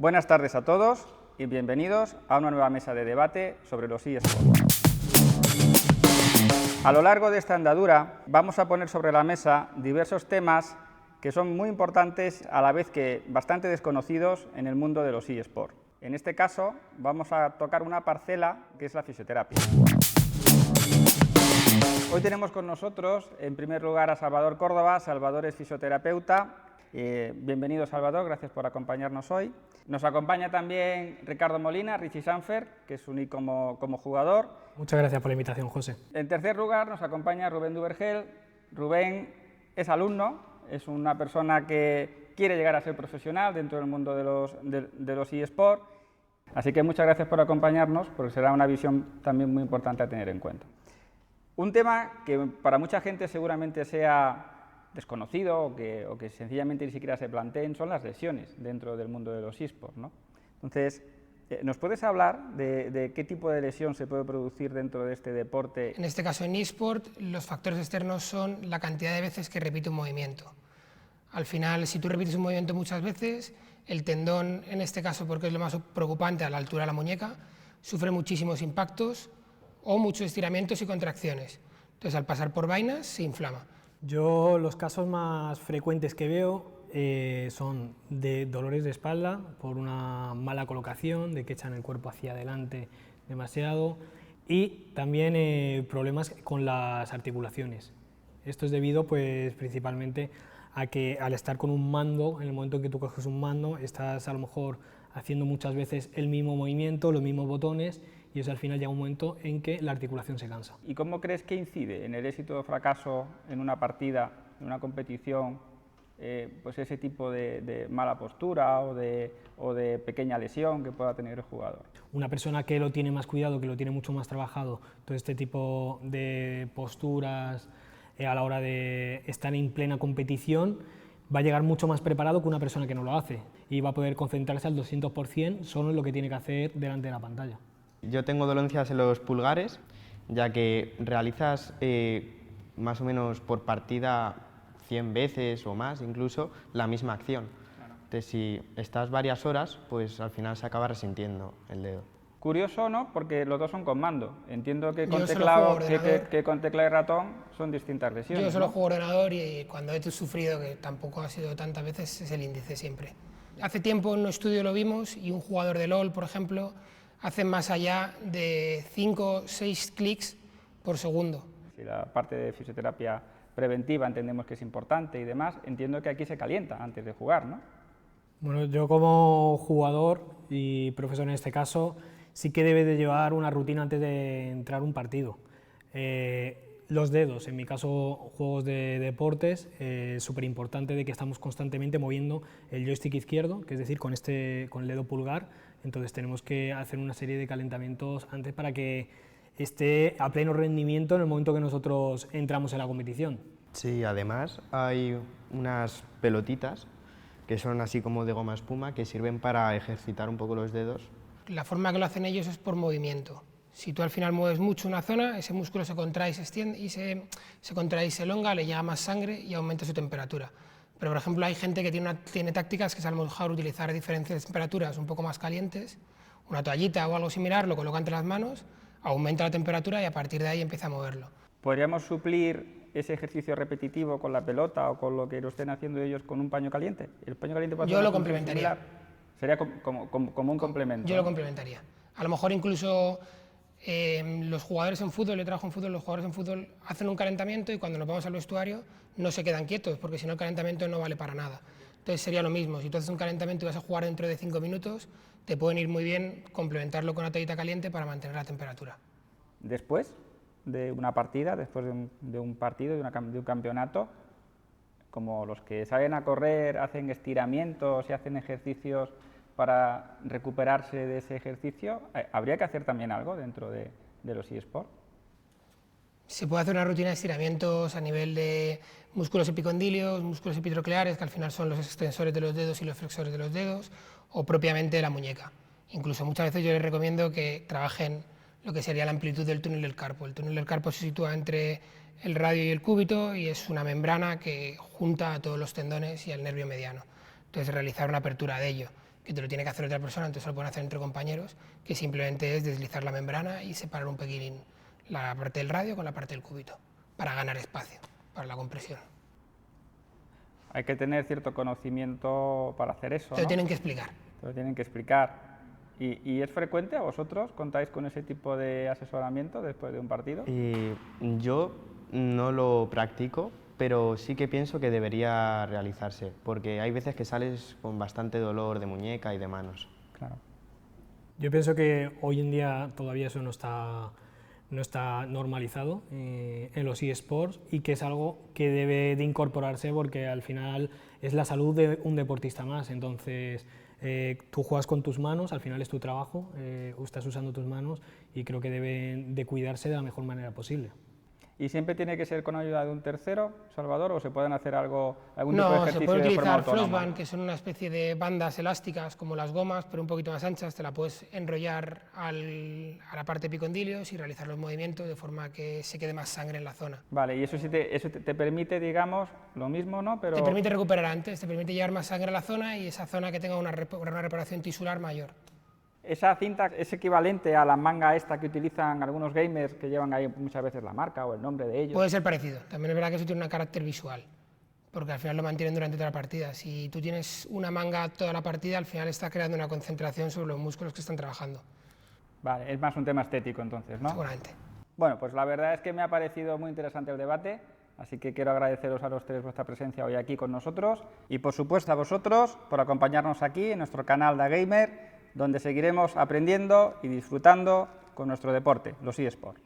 Buenas tardes a todos y bienvenidos a una nueva mesa de debate sobre los eSports. A lo largo de esta andadura vamos a poner sobre la mesa diversos temas que son muy importantes a la vez que bastante desconocidos en el mundo de los eSports. En este caso vamos a tocar una parcela que es la fisioterapia. Hoy tenemos con nosotros en primer lugar a Salvador Córdoba. Salvador es fisioterapeuta. Bienvenido Salvador, gracias por acompañarnos hoy. Nos acompaña también Ricardo Molina, Richie Sanfer, que es un como jugador. Muchas gracias por la invitación, José. En tercer lugar nos acompaña Rubén Duvergel. Rubén es alumno, es una persona que quiere llegar a ser profesional dentro del mundo de los eSports. Así que muchas gracias por acompañarnos, porque será una visión también muy importante a tener en cuenta. Un tema que para mucha gente seguramente sea desconocido o que sencillamente ni siquiera se planteen son las lesiones dentro del mundo de los eSports, ¿no? Entonces, ¿nos puedes hablar de qué tipo de lesión se puede producir dentro de este deporte? En este caso, en eSport, los factores externos son la cantidad de veces que repite un movimiento. Al final, si tú repites un movimiento muchas veces, el tendón, en este caso, porque es lo más preocupante a la altura de la muñeca, sufre muchísimos impactos o muchos estiramientos y contracciones. Entonces, al pasar por vainas, se inflama. Yo los casos más frecuentes que veo son de dolores de espalda por una mala colocación, de que echan el cuerpo hacia adelante demasiado, y también problemas con las articulaciones. Esto es debido pues, principalmente a que al estar con un mando, en el momento en que tú coges un mando, estás a lo mejor haciendo muchas veces el mismo movimiento, los mismos botones, y eso al final llega un momento en que la articulación se cansa. ¿Y cómo crees que incide en el éxito o fracaso en una partida, en una competición, pues ese tipo de mala postura o de pequeña lesión que pueda tener el jugador? Una persona que lo tiene más cuidado, que lo tiene mucho más trabajado, todo este tipo de posturas a la hora de estar en plena competición, va a llegar mucho más preparado que una persona que no lo hace y va a poder concentrarse al 200% solo en lo que tiene que hacer delante de la pantalla. Yo tengo dolencias en los pulgares, ya que realizas más o menos por partida 100 veces o más incluso la misma acción. Entonces, si estás varias horas, pues al final se acaba resintiendo el dedo. Curioso, ¿no? Porque los dos son con mando. Entiendo que con Yo teclado, solo juego que con tecla y ratón son distintas lesiones. Yo solo ¿no? juego ordenador y cuando he sufrido, que tampoco ha sido tantas veces, es el índice siempre. Hace tiempo en un estudio lo vimos y un jugador de LOL, por ejemplo, hace más allá de 5 o 6 clics por segundo. Si la parte de fisioterapia preventiva entendemos que es importante y demás, entiendo que aquí se calienta antes de jugar, ¿no? Bueno, yo como jugador y profesor en este caso, sí que debe de llevar una rutina antes de entrar a un partido. Los dedos, en mi caso juegos de deportes, es súper importante de que estamos constantemente moviendo el joystick izquierdo, que es decir, con el dedo pulgar, entonces tenemos que hacer una serie de calentamientos antes para que esté a pleno rendimiento en el momento que nosotros entramos en la competición. Sí, además hay unas pelotitas que son así como de goma espuma que sirven para ejercitar un poco los dedos. La forma que lo hacen ellos es por movimiento. Si tú al final mueves mucho una zona, ese músculo se contrae y se extiende, y se contrae y se elonga, le llega más sangre y aumenta su temperatura. Pero, por ejemplo, hay gente que tiene tácticas que es a lo mejor utilizar diferentes temperaturas un poco más calientes, una toallita o algo similar, lo coloca entre las manos, aumenta la temperatura y a partir de ahí empieza a moverlo. ¿Podríamos suplir ese ejercicio repetitivo con la pelota o con lo que lo estén haciendo ellos con un paño caliente? ¿El paño caliente puede Yo hacer lo una función complementaría. similar? Sería como un complemento. Yo lo ¿no? complementaría. A lo mejor incluso los jugadores en fútbol, yo trabajo en fútbol, los jugadores en fútbol hacen un calentamiento y cuando nos vamos al vestuario no se quedan quietos, porque si no el calentamiento no vale para nada. Entonces sería lo mismo, si tú haces un calentamiento y vas a jugar dentro de 5 minutos, te pueden ir muy bien complementarlo con una toallita caliente para mantener la temperatura. Después de una partida, después de un partido, de un campeonato, como los que salen a correr, hacen estiramientos y hacen ejercicios para recuperarse de ese ejercicio, ¿habría que hacer también algo dentro de los eSports? Se puede hacer una rutina de estiramientos a nivel de músculos epicondilios, músculos epitrocleares, que al final son los extensores de los dedos y los flexores de los dedos, o propiamente de la muñeca. Incluso muchas veces yo les recomiendo que trabajen lo que sería la amplitud del túnel del carpo. El túnel del carpo se sitúa entre el radio y el cúbito y es una membrana que junta a todos los tendones y al nervio mediano. Entonces realizar una apertura de ello. que te lo tiene que hacer otra persona, entonces lo pueden hacer entre compañeros, que simplemente es deslizar la membrana y separar un poquitín la parte del radio con la parte del cúbito, para ganar espacio, para la compresión. Hay que tener cierto conocimiento para hacer eso, Te lo ¿no? tienen que explicar. Te lo tienen que explicar. ¿Y es frecuente a vosotros? ¿Contáis con ese tipo de asesoramiento después de un partido? Yo no lo practico, pero sí que pienso que debería realizarse, porque hay veces que sales con bastante dolor de muñeca y de manos. Claro. Yo pienso que hoy en día todavía eso no está normalizado en los eSports y que es algo que debe de incorporarse porque al final es la salud de un deportista más. Entonces, tú juegas con tus manos, al final es tu trabajo, estás usando tus manos y creo que deben de cuidarse de la mejor manera posible. ¿Y siempre tiene que ser con ayuda de un tercero, Salvador, o se pueden hacer algún tipo de No, ejercicio se puede de forma utilizar autónoma? Flossband, que son una especie de bandas elásticas como las gomas, pero un poquito más anchas, te la puedes enrollar a la parte de epicondilios y realizar los movimientos de forma que se quede más sangre en la zona. Vale, y eso sí te permite, digamos, lo mismo, ¿no? Pero Te permite recuperar antes, te permite llevar más sangre a la zona y esa zona que tenga una reparación tisular mayor. esa cinta es equivalente a la manga esta que utilizan algunos gamers que llevan ahí muchas veces la marca o el nombre de ellos. Puede ser parecido, también es verdad que eso tiene un carácter visual, porque al final lo mantienen durante toda la partida. Si tú tienes una manga toda la partida, al final está creando una concentración sobre los músculos que están trabajando. Vale, es más un tema estético entonces, ¿no? Seguramente. Bueno, pues la verdad es que me ha parecido muy interesante el debate, así que quiero agradeceros a los tres vuestra presencia hoy aquí con nosotros y por supuesto a vosotros por acompañarnos aquí en nuestro canal Da Gamer, donde seguiremos aprendiendo y disfrutando con nuestro deporte, los eSports.